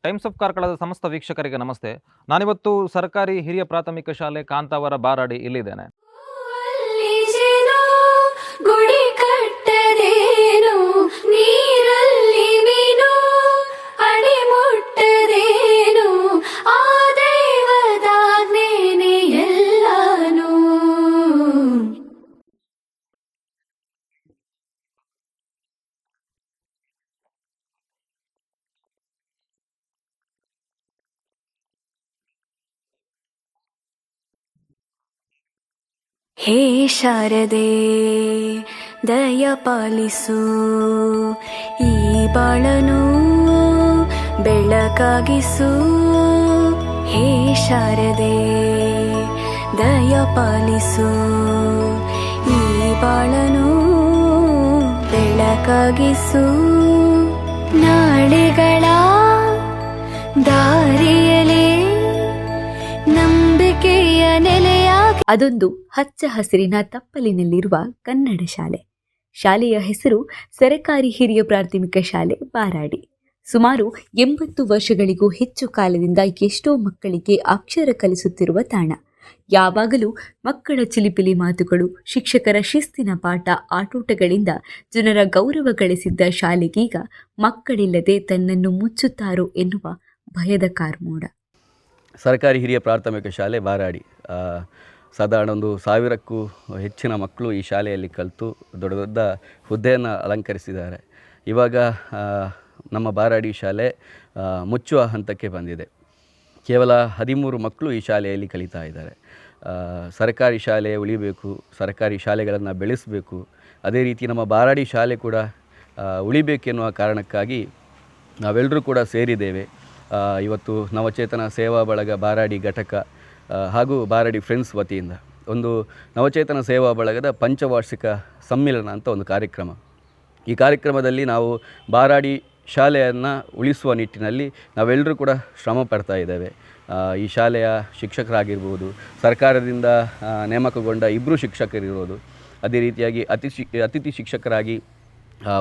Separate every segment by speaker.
Speaker 1: Times of ಕಾರ್ಕಳದ ಸಮಸ್ತ ವೀಕ್ಷಕರಿಗೆ ನಮಸ್ತೆ. ನಾನಿವತ್ತು ಸರ್ಕಾರಿ ಹಿರಿಯ ಪ್ರಾಥಮಿಕ ಶಾಲೆ ಕಾಂತಾವರ ಬಾರಾಡಿ ಇಲ್ಲಿದ್ದೇನೆ.
Speaker 2: ಗುಡಿ ಕಟ್ಟದೇನು ನೀರಲ್ಲಿ ಮೀನು ಅಡಿ ಮುಟ್ಟದೇನು ಆ ದೈವದಾಜ್ಞೆನೇ ಎಲ್ಲಾನು. ಹೇ ಶಾರದೆ ದಯ ಪಾಲಿಸು, ಈ ಬಾಳನು ಬೆಳಕಾಗಿಸು. ಹೇ ಶಾರದೆ ದಯ ಪಾಲಿಸು, ಈ ಬಾಳನು ಬೆಳಕಾಗಿಸು. ನಾಳೆಗಳ ದಾರಿಯಲೇ ನಂಬಿಕೆಯ ನೆಲೆಯ.
Speaker 3: ಅದೊಂದು ಹಚ್ಚ ಹಸಿರಿನ ತಪ್ಪಲಿನಲ್ಲಿರುವ ಕನ್ನಡ ಶಾಲೆ. ಶಾಲೆಯ ಹೆಸರು ಸರಕಾರಿ ಹಿರಿಯ ಪ್ರಾಥಮಿಕ ಶಾಲೆ ಬಾರಾಡಿ. ಸುಮಾರು 80 ವರ್ಷಗಳಿಗೂ ಹೆಚ್ಚು ಕಾಲದಿಂದ ಎಷ್ಟೋ ಮಕ್ಕಳಿಗೆ ಅಕ್ಷರ ಕಲಿಸುತ್ತಿರುವ ತಾಣ. ಯಾವಾಗಲೂ ಮಕ್ಕಳ ಚಿಲಿಪಿಲಿ ಮಾತುಗಳು, ಶಿಕ್ಷಕರ ಶಿಸ್ತಿನ ಪಾಠ, ಆಟೋಟಗಳಿಂದ ಜನರ ಗೌರವ ಗಳಿಸಿದ್ದ ಶಾಲೆಗೀಗ ಮಕ್ಕಳಿಲ್ಲದೆ ತನ್ನನ್ನು ಮುಚ್ಚುತ್ತಾರೋ ಎನ್ನುವ ಭಯದ ಕಾರ್ಮೋಡ.
Speaker 4: ಸರ್ಕಾರಿ ಹಿರಿಯ ಪ್ರಾಥಮಿಕ ಶಾಲೆ ಬಾರಾಡಿ ಸಾಧಾರಣ 1000ಕ್ಕೂ ಹೆಚ್ಚಿನ ಮಕ್ಕಳು ಈ ಶಾಲೆಯಲ್ಲಿ ಕಲಿತು ದೊಡ್ಡ ದೊಡ್ಡ ಹುದ್ದೆಯನ್ನು ಅಲಂಕರಿಸಿದ್ದಾರೆ. ಇವಾಗ ನಮ್ಮ ಬಾರಾಡಿ ಶಾಲೆ ಮುಚ್ಚುವ ಹಂತಕ್ಕೆ ಬಂದಿದೆ. ಕೇವಲ 13 ಮಕ್ಕಳು ಈ ಶಾಲೆಯಲ್ಲಿ ಕಲಿತಾ ಇದ್ದಾರೆ. ಸರ್ಕಾರಿ ಶಾಲೆ ಉಳಿಬೇಕು, ಸರ್ಕಾರಿ ಶಾಲೆಗಳನ್ನು ಬೆಳೆಸಬೇಕು, ಅದೇ ರೀತಿ ನಮ್ಮ ಬಾರಾಡಿ ಶಾಲೆ ಕೂಡ ಉಳಿಬೇಕೆನ್ನುವ ಕಾರಣಕ್ಕಾಗಿ ನಾವೆಲ್ಲರೂ ಕೂಡ ಸೇರಿದ್ದೇವೆ. ಇವತ್ತು ನವಚೇತನ ಸೇವಾ ಬಳಗ ಬಾರಾಡಿ ಘಟಕ ಹಾಗೂ ಬಾರಾಡಿ ಫ್ರೆಂಡ್ಸ್ ವತಿಯಿಂದ ಒಂದು ನವಚೇತನ ಸೇವಾ ಬಳಗದ ಪಂಚವಾರ್ಷಿಕ ಸಮ್ಮಿಲನ ಅಂತ ಒಂದು ಕಾರ್ಯಕ್ರಮ. ಈ ಕಾರ್ಯಕ್ರಮದಲ್ಲಿ ನಾವು ಬಾರಾಡಿ ಶಾಲೆಯನ್ನು ಉಳಿಸುವ ನಿಟ್ಟಿನಲ್ಲಿ ನಾವೆಲ್ಲರೂ ಕೂಡ ಶ್ರಮ ಪಡ್ತಾ ಇದ್ದೇವೆ. ಈ ಶಾಲೆಯ ಶಿಕ್ಷಕರಾಗಿರ್ಬೋದು, ಸರ್ಕಾರದಿಂದ ನೇಮಕಗೊಂಡ 2 ಶಿಕ್ಷಕರಿರ್ಬೋದು, ಅದೇ ರೀತಿಯಾಗಿ ಅತಿಥಿ ಶಿಕ್ಷಕರಾಗಿ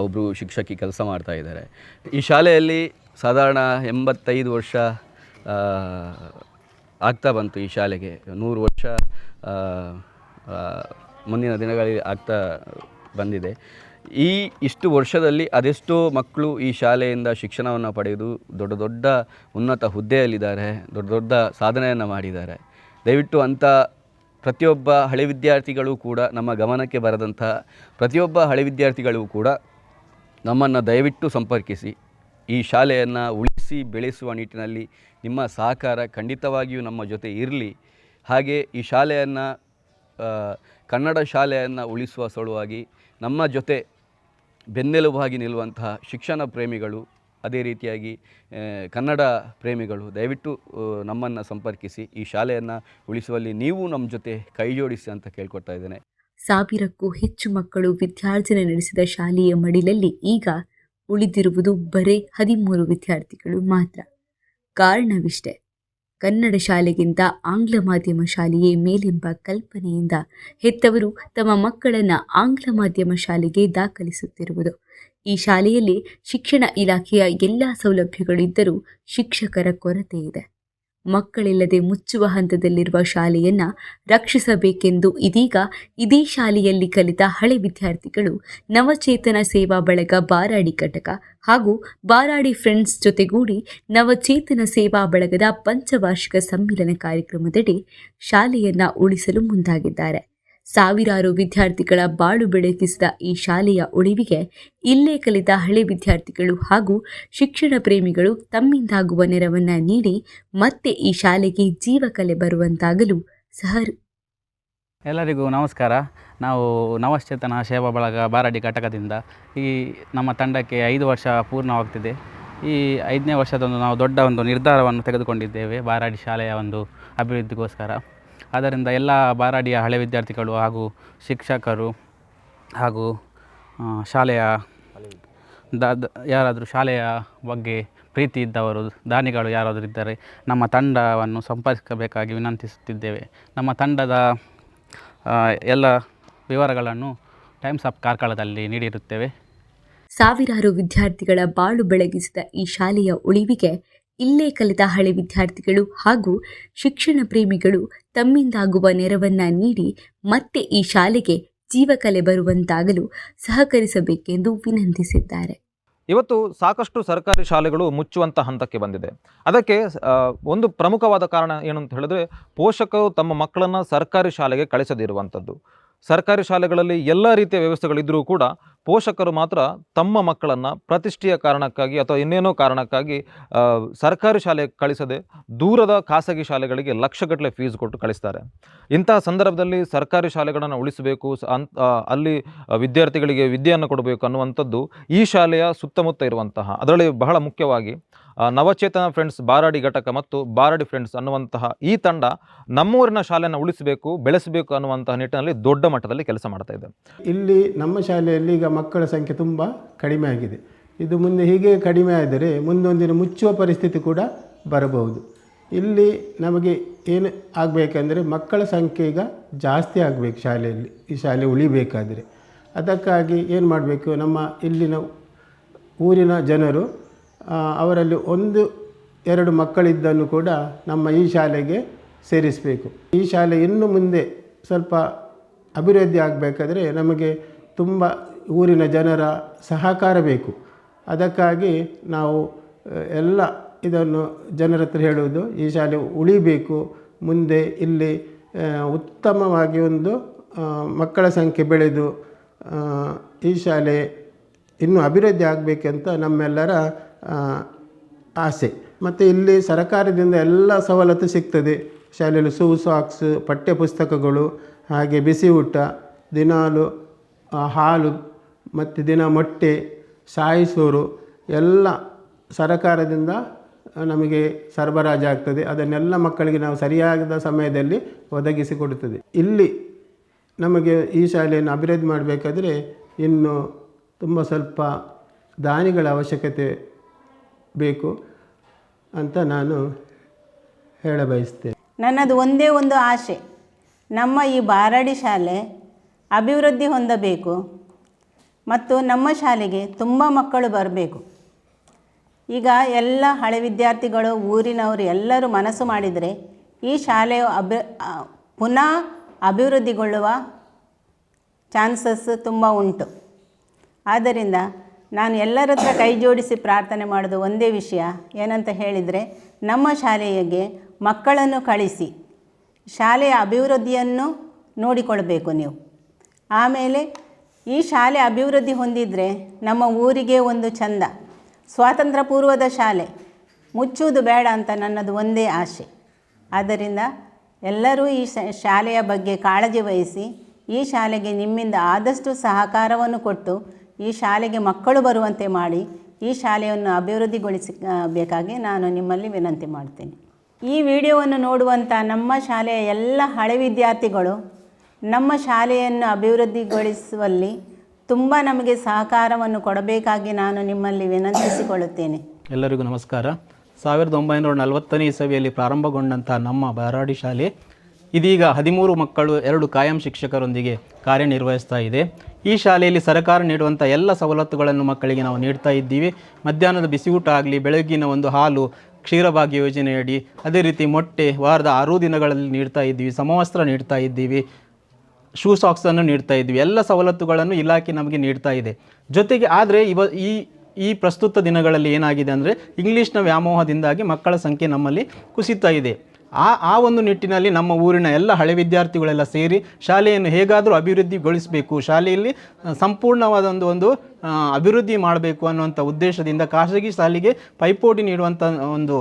Speaker 4: ಒಬ್ಬರು ಶಿಕ್ಷಕಿ ಕೆಲಸ ಮಾಡ್ತಾ ಇದ್ದಾರೆ. ಈ ಶಾಲೆಯಲ್ಲಿ ಸಾಧಾರಣ 85 ವರ್ಷ ಆಗ್ತಾ ಬಂತು. ಈ ಶಾಲೆಗೆ 100 ವರ್ಷ ಮುಂದಿನ ದಿನಗಳಲ್ಲಿ ಆಗ್ತಾ ಬಂದಿದೆ. ಇಷ್ಟು ವರ್ಷದಲ್ಲಿ ಅದೆಷ್ಟೋ ಮಕ್ಕಳು ಈ ಶಾಲೆಯಿಂದ ಶಿಕ್ಷಣವನ್ನು ಪಡೆದು ದೊಡ್ಡ ದೊಡ್ಡ ಉನ್ನತ ಹುದ್ದೆಯಲ್ಲಿದ್ದಾರೆ, ದೊಡ್ಡ ದೊಡ್ಡ ಸಾಧನೆಯನ್ನು ಮಾಡಿದ್ದಾರೆ. ದಯವಿಟ್ಟು ಅಂಥ ಪ್ರತಿಯೊಬ್ಬ ಹಳೆ ವಿದ್ಯಾರ್ಥಿಗಳು ಕೂಡ, ನಮ್ಮ ಗಮನಕ್ಕೆ ಬರದಂಥ ಪ್ರತಿಯೊಬ್ಬ ಹಳೆ ವಿದ್ಯಾರ್ಥಿಗಳು ಕೂಡ ನಮ್ಮನ್ನು ದಯವಿಟ್ಟು ಸಂಪರ್ಕಿಸಿ. ಈ ಶಾಲೆಯನ್ನು ಉಳಿಸಿ ಬೆಳೆಸುವ ನಿಟ್ಟಿನಲ್ಲಿ ನಿಮ್ಮ ಸಹಕಾರ ಖಂಡಿತವಾಗಿಯೂ ನಮ್ಮ ಜೊತೆ ಇರಲಿ. ಹಾಗೆ ಈ ಶಾಲೆಯನ್ನು, ಕನ್ನಡ ಶಾಲೆಯನ್ನು ಉಳಿಸುವ ಸಲುವಾಗಿ ನಮ್ಮ ಜೊತೆ ಬೆನ್ನೆಲುಬಾಗಿ ನಿಲ್ಲುವಂತಹ ಶಿಕ್ಷಣ ಪ್ರೇಮಿಗಳು, ಅದೇ ರೀತಿಯಾಗಿ ಕನ್ನಡ ಪ್ರೇಮಿಗಳು ದಯವಿಟ್ಟು ನಮ್ಮನ್ನು ಸಂಪರ್ಕಿಸಿ. ಈ ಶಾಲೆಯನ್ನು ಉಳಿಸುವಲ್ಲಿ ನೀವು ನಮ್ಮ ಜೊತೆ ಕೈ ಜೋಡಿಸಿ ಅಂತ ಕೇಳ್ಕೊಳ್ತಾ ಇದ್ದೇನೆ.
Speaker 3: 1000ಕ್ಕೂ ಹೆಚ್ಚು ಮಕ್ಕಳು ವಿದ್ಯಾರ್ಜನೆ ನಡೆಸಿದ ಶಾಲೆಯ ಮಡಿಲಲ್ಲಿ ಈಗ ಉಳಿದಿರುವುದು ಬರೀ 13 ವಿದ್ಯಾರ್ಥಿಗಳು ಮಾತ್ರ. ಕಾರಣವಿಷ್ಟೇ, ಕನ್ನಡ ಶಾಲೆಗಿಂತ ಆಂಗ್ಲ ಮಾಧ್ಯಮ ಶಾಲೆಯೇ ಮೇಲೆಂಬ ಕಲ್ಪನೆಯಿಂದ ಹೆತ್ತವರು ತಮ್ಮ ಮಕ್ಕಳನ್ನು ಆಂಗ್ಲ ಮಾಧ್ಯಮ ಶಾಲೆಗೆ ದಾಖಲಿಸುತ್ತಿರುವುದು. ಈ ಶಾಲೆಯಲ್ಲಿ ಶಿಕ್ಷಣ ಇಲಾಖೆಯ ಎಲ್ಲ ಸೌಲಭ್ಯಗಳಿದ್ದರೂ ಶಿಕ್ಷಕರ ಕೊರತೆ ಇದೆ. ಮಕ್ಕಳಿಲ್ಲದೆ ಮುಚ್ಚುವ ಹಂತದಲ್ಲಿರುವ ಶಾಲೆಯನ್ನು ರಕ್ಷಿಸಬೇಕೆಂದು ಇದೀಗ ಇದೇ ಶಾಲೆಯಲ್ಲಿ ಕಲಿತ ಹಳೆ ವಿದ್ಯಾರ್ಥಿಗಳು ನವಚೇತನ ಸೇವಾ ಬಳಗ ಬಾರಾಡಿ ಘಟಕ ಹಾಗೂ ಬಾರಾಡಿ ಫ್ರೆಂಡ್ಸ್ ಜೊತೆಗೂಡಿ ನವಚೇತನ ಸೇವಾ ಬಳಗದ ಪಂಚವಾರ್ಷಿಕ ಸಮ್ಮಿಲನ ಕಾರ್ಯಕ್ರಮದಡಿ ಶಾಲೆಯನ್ನು ಉಳಿಸಲು ಮುಂದಾಗಿದ್ದಾರೆ. ಸಾವಿರಾರು ವಿದ್ಯಾರ್ಥಿಗಳ ಬಾಳು ಬೆಳಗಿಸಿದ ಈ ಶಾಲೆಯ ಉಳಿವಿಗೆ ಇಲ್ಲೇ ಕಲಿತ ಹಳೆ ವಿದ್ಯಾರ್ಥಿಗಳು ಹಾಗೂ ಶಿಕ್ಷಣ ಪ್ರೇಮಿಗಳು ತಮ್ಮಿಂದಾಗುವ ನೆರವನ್ನು ನೀಡಿ ಮತ್ತೆ ಈ ಶಾಲೆಗೆ ಜೀವಕಲೆ ಬರುವಂತಾಗಲು
Speaker 5: ಎಲ್ಲರಿಗೂ ನಮಸ್ಕಾರ. ನಾವು ನವಚೇತನ ಸೇವಾ ಬಳಗ ಬಾರಾಡಿ ಘಟಕದಿಂದ ಈ ನಮ್ಮ ತಂಡಕ್ಕೆ 5 ವರ್ಷ ಪೂರ್ಣವಾಗ್ತಿದೆ. ಈ 5ನೇ ವರ್ಷದಂದು ನಾವು ದೊಡ್ಡ ಒಂದು ನಿರ್ಧಾರವನ್ನು ತೆಗೆದುಕೊಂಡಿದ್ದೇವೆ ಬಾರಾಡಿ ಶಾಲೆಯ ಒಂದು ಅಭಿವೃದ್ಧಿಗೋಸ್ಕರ. ಆದ್ದರಿಂದ ಎಲ್ಲ ಬಾರಾಡಿಯ ಹಳೆ ವಿದ್ಯಾರ್ಥಿಗಳು ಹಾಗೂ ಶಿಕ್ಷಕರು ಹಾಗೂ ಶಾಲೆಯ ಯಾರಾದರೂ ಶಾಲೆಯ ಬಗ್ಗೆ ಪ್ರೀತಿ ಇದ್ದವರು, ದಾನಿಗಳು ಯಾರಾದರೂ ಇದ್ದರೆ ನಮ್ಮ ತಂಡವನ್ನು ಸಂಪರ್ಕಿಸಬೇಕಾಗಿ ವಿನಂತಿಸುತ್ತಿದ್ದೇವೆ. ನಮ್ಮ ತಂಡದ ಎಲ್ಲ ವಿವರಗಳನ್ನು ಟೈಮ್ಸ್ ಆಫ್ ಕಾರ್ಕಳದಲ್ಲಿ ನೀಡಿರುತ್ತೇವೆ.
Speaker 3: ಸಾವಿರಾರು ವಿದ್ಯಾರ್ಥಿಗಳ ಬಾಳು ಬೆಳಗಿಸಿದ ಈ ಶಾಲೆಯ ಉಳಿವಿಗೆ ಇಲ್ಲೇ ಕಲಿತ ಹಳೆ ವಿದ್ಯಾರ್ಥಿಗಳು ಹಾಗೂ ಶಿಕ್ಷಣ ಪ್ರೇಮಿಗಳು ತಮ್ಮಿಂದಾಗುವ ನೆರವನ್ನ ನೀಡಿ ಮತ್ತೆ ಈ ಶಾಲೆಗೆ ಜೀವಕಲೆ ಬರುವಂತಾಗಲು ಸಹಕರಿಸಬೇಕೆಂದು ವಿನಂತಿಸಿದ್ದಾರೆ.
Speaker 1: ಇವತ್ತು ಸಾಕಷ್ಟು ಸರ್ಕಾರಿ ಶಾಲೆಗಳು ಮುಚ್ಚುವಂಥ ಹಂತಕ್ಕೆ ಬಂದಿದೆ. ಅದಕ್ಕೆ ಒಂದು ಪ್ರಮುಖವಾದ ಕಾರಣ ಏನು ಅಂತ ಹೇಳಿದ್ರೆ, ಪೋಷಕರು ತಮ್ಮ ಮಕ್ಕಳನ್ನು ಸರ್ಕಾರಿ ಶಾಲೆಗೆ ಕಳಿಸದಿರುವಂಥದ್ದು. ಸರ್ಕಾರಿ ಶಾಲೆಗಳಲ್ಲಿ ಎಲ್ಲ ರೀತಿಯ ವ್ಯವಸ್ಥೆಗಳಿದ್ದರೂ ಕೂಡ ಪೋಷಕರು ಮಾತ್ರ ತಮ್ಮ ಮಕ್ಕಳನ್ನು ಪ್ರತಿಷ್ಠೆಯ ಕಾರಣಕ್ಕಾಗಿ ಅಥವಾ ಇನ್ನೇನೋ ಕಾರಣಕ್ಕಾಗಿ ಸರ್ಕಾರಿ ಶಾಲೆಗೆ ಕಳಿಸದೆ ದೂರದ ಖಾಸಗಿ ಶಾಲೆಗಳಿಗೆ ಲಕ್ಷಗಟ್ಟಲೆ ಫೀಸ್ ಕೊಟ್ಟು ಕಳಿಸ್ತಾರೆ. ಇಂತಹ ಸಂದರ್ಭದಲ್ಲಿ ಸರ್ಕಾರಿ ಶಾಲೆಗಳನ್ನು ಉಳಿಸಬೇಕು, ಅಲ್ಲಿ ವಿದ್ಯಾರ್ಥಿಗಳಿಗೆ ವಿದ್ಯೆಯನ್ನು ಕೊಡಬೇಕು ಅನ್ನುವಂಥದ್ದು ಈ ಶಾಲೆಯ ಸುತ್ತಮುತ್ತ ಇರುವಂತಹ, ಅದರಲ್ಲಿ ಬಹಳ ಮುಖ್ಯವಾಗಿ ನವಚೇತನ ಫ್ರೆಂಡ್ಸ್ ಬಾರಾಡಿ ಘಟಕ ಮತ್ತು ಬಾರಾಡಿ ಫ್ರೆಂಡ್ಸ್ ಅನ್ನುವಂತಹ ಈ ತಂಡ ನಮ್ಮೂರಿನ ಶಾಲೆಯನ್ನು ಉಳಿಸಬೇಕು, ಬೆಳೆಸಬೇಕು ಅನ್ನುವಂತಹ ನಿಟ್ಟಿನಲ್ಲಿ ದೊಡ್ಡ ಮಟ್ಟದಲ್ಲಿ ಕೆಲಸ ಮಾಡ್ತಾ ಇದೆ.
Speaker 6: ಇಲ್ಲಿ ನಮ್ಮ ಶಾಲೆಯಲ್ಲಿ ಈಗ ಮಕ್ಕಳ ಸಂಖ್ಯೆ ತುಂಬ ಕಡಿಮೆ ಆಗಿದೆ. ಇದು ಮುಂದೆ ಹೀಗೆ ಕಡಿಮೆ ಆದರೆ ಮುಂದೊಂದಿನ ಮುಚ್ಚುವ ಪರಿಸ್ಥಿತಿ ಕೂಡ ಬರಬಹುದು. ಇಲ್ಲಿ ನಮಗೆ ಏನು ಆಗಬೇಕಂದ್ರೆ ಮಕ್ಕಳ ಸಂಖ್ಯೆ ಈಗ ಜಾಸ್ತಿ ಆಗಬೇಕು ಶಾಲೆಯಲ್ಲಿ, ಈ ಶಾಲೆ ಉಳಿಬೇಕಾದರೆ. ಅದಕ್ಕಾಗಿ ಏನು ಮಾಡಬೇಕು, ನಮ್ಮ ಇಲ್ಲಿನ ಊರಿನ ಜನರು ಅವರಲ್ಲಿ 1-2 ಮಕ್ಕಳಿದ್ದನ್ನು ಕೂಡ ನಮ್ಮ ಈ ಶಾಲೆಗೆ ಸೇರಿಸಬೇಕು. ಈ ಶಾಲೆ ಇನ್ನು ಮುಂದೆ ಸ್ವಲ್ಪ ಅಭಿವೃದ್ಧಿ ಆಗಬೇಕಾದ್ರೆ ನಮಗೆ ತುಂಬ ಊರಿನ ಜನರ ಸಹಕಾರ ಬೇಕು. ಅದಕ್ಕಾಗಿ ನಾವು ಎಲ್ಲ ಇದನ್ನು ಜನರ ಹತ್ರ ಹೇಳುವುದು, ಈ ಶಾಲೆ ಉಳಿಬೇಕು, ಮುಂದೆ ಇಲ್ಲಿ ಉತ್ತಮವಾಗಿ ಒಂದು ಮಕ್ಕಳ ಸಂಖ್ಯೆ ಬೆಳೆದು ಈ ಶಾಲೆ ಇನ್ನೂ ಅಭಿವೃದ್ಧಿ ಆಗಬೇಕಂತ ನಮ್ಮೆಲ್ಲರ ಆಸೆ. ಮತ್ತು ಇಲ್ಲಿ ಸರ್ಕಾರದಿಂದ ಎಲ್ಲ ಸವಲತ್ತು ಸಿಗ್ತದೆ. ಶಾಲೆಯಲ್ಲಿ ಸಾಕ್ಸ್, ಪಠ್ಯ ಪುಸ್ತಕಗಳು, ಹಾಗೆ ಬಿಸಿ ಊಟ, ದಿನಾಲು ಹಾಲು ಮತ್ತು ದಿನ ಮೊಟ್ಟೆ, ಸಾಯಿಸೋರು ಎಲ್ಲ ಸರ್ಕಾರದಿಂದ ನಮಗೆ ಸರಬರಾಜಾಗ್ತದೆ. ಅದನ್ನೆಲ್ಲ ಮಕ್ಕಳಿಗೆ ನಾವು ಸರಿಯಾದ ಸಮಯದಲ್ಲಿ ಒದಗಿಸಿಕೊಡುತ್ತದೆ. ಇಲ್ಲಿ ನಮಗೆ ಈ ಶಾಲೆಯನ್ನು ಅಭಿವೃದ್ಧಿ ಮಾಡಬೇಕಾದ್ರೆ ಇನ್ನು ತುಂಬ ಸ್ವಲ್ಪ ದಾನಿಗಳ ಅವಶ್ಯಕತೆ ಬೇಕು ಅಂತ ನಾನು ಹೇಳಬಯಸ್ತೇನೆ.
Speaker 7: ನನ್ನದು ಒಂದೇ ಒಂದು ಆಸೆ, ನಮ್ಮ ಈ ಬಾರಾಡಿ ಶಾಲೆ ಅಭಿವೃದ್ಧಿ ಹೊಂದಬೇಕು ಮತ್ತು ನಮ್ಮ ಶಾಲೆಗೆ ತುಂಬ ಮಕ್ಕಳು ಬರಬೇಕು. ಈಗ ಎಲ್ಲ ಹಳೆ ವಿದ್ಯಾರ್ಥಿಗಳು, ಊರಿನವರು ಎಲ್ಲರೂ ಮನಸ್ಸು ಮಾಡಿದರೆ ಈ ಶಾಲೆಯು ಪುನಃ ಅಭಿವೃದ್ಧಿಗೊಳ್ಳುವ ಚಾನ್ಸಸ್ ತುಂಬ ಉಂಟು. ಆದ್ದರಿಂದ ನಾನು ಎಲ್ಲರ ಹತ್ರ ಕೈ ಜೋಡಿಸಿ ಪ್ರಾರ್ಥನೆ ಮಾಡೋದು ಒಂದೇ ವಿಷಯ ಏನಂತ ಹೇಳಿದರೆ, ನಮ್ಮ ಶಾಲೆಗೆ ಮಕ್ಕಳನ್ನು ಕಳಿಸಿ ಶಾಲೆಯ ಅಭಿವೃದ್ಧಿಯನ್ನು ನೋಡಿಕೊಳ್ಬೇಕು ನೀವು. ಆಮೇಲೆ ಈ ಶಾಲೆ ಅಭಿವೃದ್ಧಿ ಹೊಂದಿದರೆ ನಮ್ಮ ಊರಿಗೆ ಒಂದು ಚಂದ. ಸ್ವಾತಂತ್ರ್ಯ ಪೂರ್ವದ ಶಾಲೆ ಮುಚ್ಚುವುದು ಬೇಡ ಅಂತ ನನ್ನದು ಒಂದೇ ಆಸೆ. ಆದ್ದರಿಂದ ಎಲ್ಲರೂ ಈ ಶಾಲೆಯ ಬಗ್ಗೆ ಕಾಳಜಿ ವಹಿಸಿ ಈ ಶಾಲೆಗೆ ನಿಮ್ಮಿಂದ ಆದಷ್ಟು ಸಹಕಾರವನ್ನು ಕೊಟ್ಟು ಈ ಶಾಲೆಗೆ ಮಕ್ಕಳು ಬರುವಂತೆ ಮಾಡಿ ಈ ಶಾಲೆಯನ್ನು ಅಭಿವೃದ್ಧಿಗೊಳಿಸಬೇಕಾಗಿ ನಾನು ನಿಮ್ಮಲ್ಲಿ ವಿನಂತಿ ಮಾಡ್ತೇನೆ. ಈ ವಿಡಿಯೋವನ್ನು ನೋಡುವಂಥ ನಮ್ಮ ಶಾಲೆಯ ಎಲ್ಲ ಹಳೆ ವಿದ್ಯಾರ್ಥಿಗಳು ನಮ್ಮ ಶಾಲೆಯನ್ನು ಅಭಿವೃದ್ಧಿಗೊಳಿಸುವಲ್ಲಿ ತುಂಬ ನಮಗೆ ಸಹಕಾರವನ್ನು ಕೊಡಬೇಕಾಗಿ ನಾನು ನಿಮ್ಮಲ್ಲಿ ವಿನಂತಿಸಿಕೊಳ್ಳುತ್ತೇನೆ.
Speaker 5: ಎಲ್ಲರಿಗೂ ನಮಸ್ಕಾರ. 1940ನೇ ಇಸವಿಯಲ್ಲಿ ಪ್ರಾರಂಭಗೊಂಡಂಥ ನಮ್ಮ ಬಾರಾಡಿ ಶಾಲೆ ಇದೀಗ 13 ಮಕ್ಕಳು 2 ಕಾಯಂ ಶಿಕ್ಷಕರೊಂದಿಗೆ ಕಾರ್ಯನಿರ್ವಹಿಸ್ತಾ ಇದೆ. ಈ ಶಾಲೆಯಲ್ಲಿ ಸರ್ಕಾರ ನೀಡುವಂಥ ಎಲ್ಲ ಸವಲತ್ತುಗಳನ್ನು ಮಕ್ಕಳಿಗೆ ನಾವು ನೀಡ್ತಾ ಇದ್ದೀವಿ. ಮಧ್ಯಾಹ್ನದ ಬಿಸಿಯೂಟ ಆಗಲಿ, ಬೆಳಗ್ಗಿನ ಒಂದು ಹಾಲು, ಕ್ಷೀರಭಾಗ್ಯ ಯೋಜನೆಯಡಿ, ಅದೇ ರೀತಿ ಮೊಟ್ಟೆ ವಾರದ 6 ದಿನಗಳಲ್ಲಿ ನೀಡ್ತಾ ಇದ್ದೀವಿ. ಸಮವಸ್ತ್ರ ನೀಡ್ತಾ ಇದ್ದೀವಿ, ಶೂ ಸಾಕ್ಸನ್ನು ನೀಡ್ತಾ ಇದ್ದೀವಿ. ಎಲ್ಲ ಸವಲತ್ತುಗಳನ್ನು ಇಲಾಖೆ ನಮಗೆ ನೀಡ್ತಾ ಇದೆ. ಜೊತೆಗೆ ಆದರೆ ಈ ಪ್ರಸ್ತುತ ದಿನಗಳಲ್ಲಿ ಏನಾಗಿದೆ ಅಂದರೆ ಇಂಗ್ಲೀಷ್ನ ವ್ಯಾಮೋಹದಿಂದಾಗಿ ಮಕ್ಕಳ ಸಂಖ್ಯೆ ನಮ್ಮಲ್ಲಿ ಕುಸಿತಾ ಇದೆ. ಆ ಒಂದು ನಿಟ್ಟಿನಲ್ಲಿ ನಮ್ಮ ಊರಿನ ಎಲ್ಲ ಹಳೆ ವಿದ್ಯಾರ್ಥಿಗಳೆಲ್ಲ ಸೇರಿ ಶಾಲೆಯನ್ನು ಹೇಗಾದರೂ ಅಭಿವೃದ್ಧಿಗೊಳಿಸಬೇಕು, ಶಾಲೆಯಲ್ಲಿ ಸಂಪೂರ್ಣವಾದ ಒಂದು ಅಭಿವೃದ್ಧಿ ಮಾಡಬೇಕು ಅನ್ನುವಂಥ ಉದ್ದೇಶದಿಂದ ಖಾಸಗಿ ಶಾಲೆಗೆ ಪೈಪೋಟಿ ನೀಡುವಂಥ ಒಂದು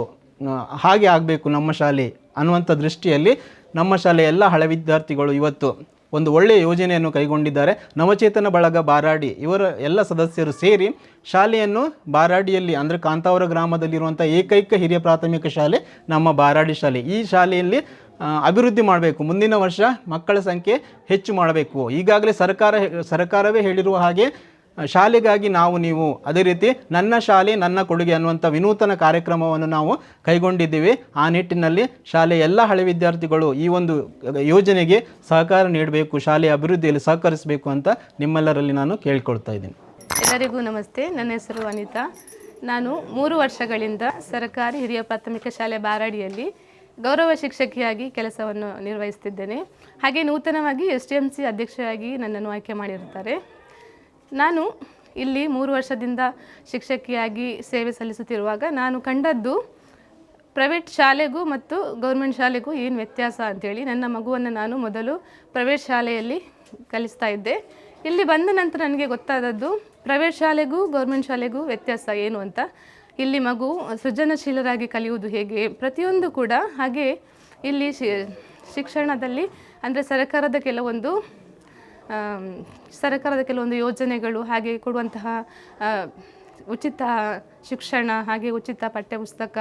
Speaker 5: ಹಾಗೆ ಆಗಬೇಕು ನಮ್ಮ ಶಾಲೆ ಅನ್ನುವಂಥ ದೃಷ್ಟಿಯಲ್ಲಿ ನಮ್ಮ ಶಾಲೆಯ ಎಲ್ಲ ಹಳೆ ವಿದ್ಯಾರ್ಥಿಗಳು ಇವತ್ತು ಒಂದು ಒಳ್ಳೆಯ ಯೋಜನೆಯನ್ನು ಕೈಗೊಂಡಿದ್ದಾರೆ. ನವಚೇತನ ಬಳಗ ಬಾರಾಡಿ ಇವರ ಎಲ್ಲ ಸದಸ್ಯರು ಸೇರಿ ಶಾಲೆಯನ್ನು ಬಾರಾಡಿಯಲ್ಲಿ ಅಂದರೆ ಕಾಂತಾವರ ಗ್ರಾಮದಲ್ಲಿರುವಂಥ ಏಕೈಕ ಹಿರಿಯ ಪ್ರಾಥಮಿಕ ಶಾಲೆ ನಮ್ಮ ಬಾರಾಡಿ ಶಾಲೆ. ಈ ಶಾಲೆಯಲ್ಲಿ ಅಭಿವೃದ್ಧಿ ಮಾಡಬೇಕು. ಮುಂದಿನ ವರ್ಷ ಮಕ್ಕಳ ಸಂಖ್ಯೆ ಹೆಚ್ಚು ಮಾಡಬೇಕು. ಈಗಾಗಲೇ ಸರ್ಕಾರವೇ ಹೇಳಿರುವ ಹಾಗೆ ಶಾಲೆಗಾಗಿ ನೀವು ಅದೇ ರೀತಿ ನನ್ನ ಶಾಲೆ ನನ್ನ ಕೊಡುಗೆ ಅನ್ನುವಂಥ ವಿನೂತನ ಕಾರ್ಯಕ್ರಮವನ್ನು ನಾವು ಕೈಗೊಂಡಿದ್ದೇವೆ. ಆ ನಿಟ್ಟಿನಲ್ಲಿ ಶಾಲೆಯ ಎಲ್ಲ ಹಳೆ ವಿದ್ಯಾರ್ಥಿಗಳು ಈ ಒಂದು ಯೋಜನೆಗೆ ಸಹಕಾರ ನೀಡಬೇಕು, ಶಾಲೆಯ ಅಭಿವೃದ್ಧಿಯಲ್ಲಿ ಸಹಕರಿಸಬೇಕು ಅಂತ ನಿಮ್ಮೆಲ್ಲರಲ್ಲಿ ನಾನು ಕೇಳಿಕೊಳ್ತಾ ಇದ್ದೀನಿ.
Speaker 8: ಎಲ್ಲರಿಗೂ ನಮಸ್ತೆ. ನನ್ನ ಹೆಸರು ಅನಿತಾ. ನಾನು 3 ವರ್ಷಗಳಿಂದ ಸರ್ಕಾರಿ ಹಿರಿಯ ಪ್ರಾಥಮಿಕ ಶಾಲೆ ಬಾರಾಡಿಯಲ್ಲಿ ಗೌರವ ಶಿಕ್ಷಕಿಯಾಗಿ ಕೆಲಸವನ್ನು ನಿರ್ವಹಿಸುತ್ತಿದ್ದೇನೆ. ಹಾಗೆ ನೂತನವಾಗಿ STMC ಅಧ್ಯಕ್ಷರಾಗಿ ನನ್ನನ್ನು ಆಯ್ಕೆ ಮಾಡಿರುತ್ತಾರೆ. ನಾನು ಇಲ್ಲಿ 3 ವರ್ಷದಿಂದ ಶಿಕ್ಷಕಿಯಾಗಿ ಸೇವೆ ಸಲ್ಲಿಸುತ್ತಿರುವಾಗ ನಾನು ಕಂಡದ್ದು ಪ್ರೈವೇಟ್ ಶಾಲೆಗೂ ಮತ್ತು ಗೌರ್ಮೆಂಟ್ ಶಾಲೆಗೂ ಏನು ವ್ಯತ್ಯಾಸ ಅಂಥೇಳಿ. ನನ್ನ ಮಗುವನ್ನು ನಾನು ಮೊದಲು ಪ್ರೈವೇಟ್ ಶಾಲೆಯಲ್ಲಿ ಕಲಿಸ್ತಾ ಇದ್ದೆ. ಇಲ್ಲಿ ಬಂದ ನಂತರ ನನಗೆ ಗೊತ್ತಾದದ್ದು ಪ್ರೈವೇಟ್ ಶಾಲೆಗೂ ಗೌರ್ಮೆಂಟ್ ಶಾಲೆಗೂ ವ್ಯತ್ಯಾಸ ಏನು ಅಂತ. ಇಲ್ಲಿ ಮಗು ಸೃಜನಶೀಲರಾಗಿ ಕಲಿಯುವುದು ಹೇಗೆ ಪ್ರತಿಯೊಂದು ಕೂಡ, ಹಾಗೆ ಇಲ್ಲಿ ಶಿಕ್ಷಣದಲ್ಲಿ ಅಂದರೆ ಸರ್ಕಾರದ ಕೆಲವೊಂದು ಯೋಜನೆಗಳು, ಹಾಗೆ ಕೊಡುವಂತಹ ಉಚಿತ ಶಿಕ್ಷಣ, ಹಾಗೆ ಉಚಿತ ಪಠ್ಯಪುಸ್ತಕ,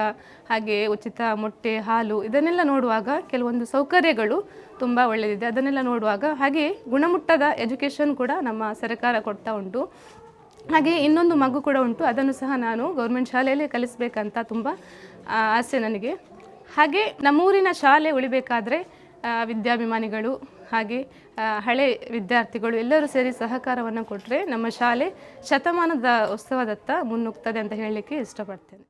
Speaker 8: ಹಾಗೆ ಉಚಿತ ಮೊಟ್ಟೆ, ಹಾಲು, ಇದನ್ನೆಲ್ಲ ನೋಡುವಾಗ ಕೆಲವೊಂದು ಸೌಕರ್ಯಗಳು ತುಂಬ ಒಳ್ಳೆಯದಿದೆ. ಅದನ್ನೆಲ್ಲ ನೋಡುವಾಗ ಹಾಗೆ ಗುಣಮಟ್ಟದ ಎಜುಕೇಷನ್ ಕೂಡ ನಮ್ಮ ಸರ್ಕಾರ ಕೊಡ್ತಾ ಉಂಟು. ಹಾಗೆ ಇನ್ನೊಂದು ಮಗು ಕೂಡ ಉಂಟು, ಅದನ್ನು ಸಹ ನಾನು ಗೌರ್ಮೆಂಟ್ ಶಾಲೆಯಲ್ಲೇ ಕಲಿಸಬೇಕಂತ ತುಂಬ ಆಸೆ ನನಗೆ. ಹಾಗೆ ನಮ್ಮೂರಿನ ಶಾಲೆ ಉಳಿಬೇಕಾದರೆ ವಿದ್ಯಾಭಿಮಾನಿಗಳು ಹಾಗೆ ಹಳೆ ವಿದ್ಯಾರ್ಥಿಗಳು ಎಲ್ಲರೂ ಸೇರಿ ಸಹಕಾರವನ್ನು ಕೊಟ್ಟರೆ ನಮ್ಮ ಶಾಲೆ ಶತಮಾನದ ಉತ್ಸವದತ್ತ ಮುನ್ನುಗ್ತದೆ ಅಂತ ಹೇಳಲಿಕ್ಕೆ ಇಷ್ಟಪಡ್ತೇನೆ.